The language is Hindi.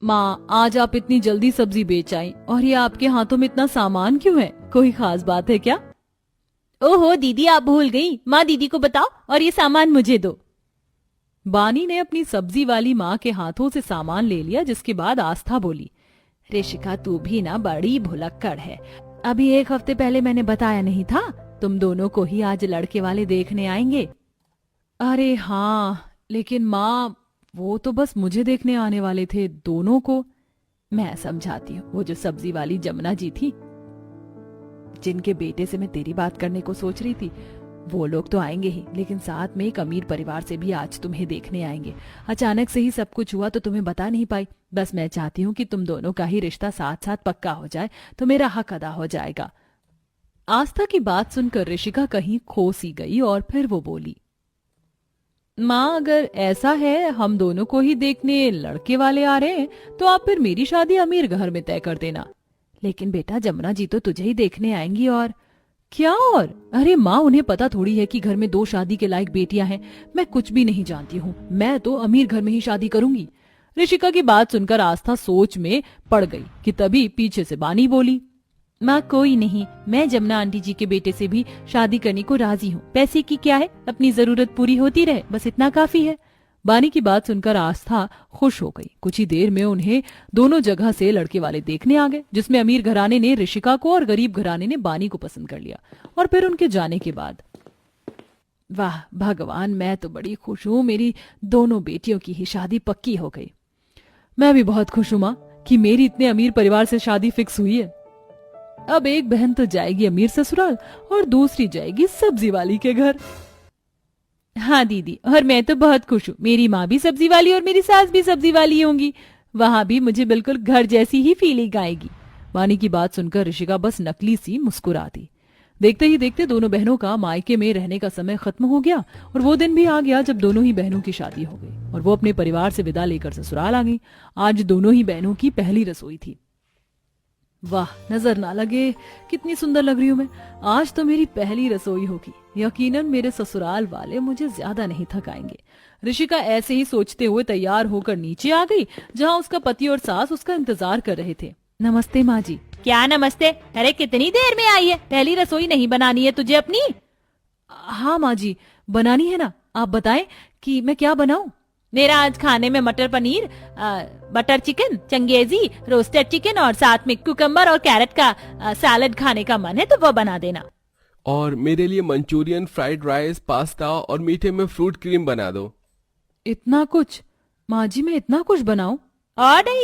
माँ, आज आप इतनी जल्दी सब्जी बेच आई और ये आपके हाथों में इतना सामान क्यों है? कोई खास बात है क्या? ओहो दीदी, आप भूल गई। माँ, दीदी को बताओ और ये सामान मुझे दो। बानी ने अपनी सब्जी वाली माँ के हाथों से सामान ले लिया, जिसके बाद आस्था बोली, ऋषिका तू भी ना बड़ी भुलक्कड़ है। अभी एक हफ्ते पहले मैंने बताया नहीं था तुम दोनों को ही आज लड़के वाले देखने आएंगे? अरे हाँ, लेकिन माँ वो तो बस मुझे देखने आने वाले थे, दोनों को मैं समझाती हूँ। वो जो सब्जी वाली जमुना जी थी, जिनके बेटे से मैं तेरी बात करने को सोच रही थी, वो लोग तो आएंगे ही, लेकिन साथ में एक अमीर परिवार से भी आज तुम्हें देखने आएंगे। अचानक से ही सब कुछ हुआ तो तुम्हें बता नहीं पाई। बस मैं चाहती हूँ कि तुम दोनों का ही रिश्ता साथ साथ पक्का हो जाए तो मेरा हक अदा हो जाएगा। आस्था की बात सुनकर ऋषिका कहीं खो सी गई और फिर वो बोली, माँ अगर ऐसा है हम दोनों को ही देखने लड़के वाले आ रहे हैं तो आप फिर मेरी शादी अमीर घर में तय कर देना। लेकिन बेटा जमुना जी तो तुझे ही देखने आएंगी। और क्या? और अरे माँ, उन्हें पता थोड़ी है कि घर में 2 शादी के लायक बेटियां हैं। मैं कुछ भी नहीं जानती हूँ, मैं तो अमीर घर में ही शादी करूंगी। ऋषिका की बात सुनकर आस्था सोच में पड़ गई कि तभी पीछे से बानी बोली, माँ कोई नहीं, मैं जमुना आंटी जी के बेटे से भी शादी करने को राजी हूँ। पैसे की क्या है, अपनी जरूरत पूरी होती रहे, बस इतना काफी है। बानी की बात सुनकर आस्था खुश हो गई। कुछ ही देर में उन्हें दोनों जगह से लड़के वाले देखने आ गए, जिसमें अमीर घराने ने ऋषिका को और गरीब घराने ने बानी को पसंद कर लिया। और फिर उनके जाने के बाद, वाह भगवान, मैं तो बड़ी खुश हूँ, मेरी दोनों बेटियों की ही शादी पक्की हो गई। मैं भी बहुत खुश हूँ माँ कि मेरी इतने अमीर परिवार से शादी फिक्स हुई है। अब एक बहन तो जाएगी अमीर ससुराल और दूसरी जाएगी सब्जी वाली के घर। हाँ दीदी, और मैं तो बहुत खुश हूँ, मेरी माँ भी सब्जी वाली और मेरी सास भी सब्जी वाली होंगी। वहां भी मुझे बिल्कुल घर जैसी ही फीलिंग आएगी। वानी की बात सुनकर ऋषिका बस नकली सी मुस्कुरा दी। देखते ही देखते दोनों बहनों का मायके में रहने का समय खत्म हो गया और वो दिन भी आ गया जब दोनों ही बहनों की शादी हो गई और वो अपने परिवार से विदा लेकर ससुराल आ गई। आज दोनों ही बहनों की पहली रसोई थी। वाह, नजर ना लगे कितनी सुंदर लग रही हूँ मैं। आज तो मेरी पहली रसोई होगी, यकीनन मेरे ससुराल वाले मुझे ज्यादा नहीं थकाएंगे। ऋषिका ऐसे ही सोचते हुए तैयार होकर नीचे आ गई, जहाँ उसका पति और सास उसका इंतजार कर रहे थे। नमस्ते माँ जी। क्या नमस्ते? अरे कितनी देर में आई है? पहली रसोई नहीं बनानी है तुझे अपनी? हाँ माँ जी, बनानी है ना। आप बताएं कि मैं क्या बनाऊं? मेरा आज खाने में मटर paneer, butter chicken, changezi, roasted chicken और साथ में कुकम्बर और कैरेट का सैलेड खाने का मन है, तो वो बना देना। और मेरे लिए मंचूरियन, फ्राइड राइस, पास्ता और मीठे में फ्रूट क्रीम बना दो। इतना कुछ? माँ जी मैं इतना कुछ बनाऊं? और नहीं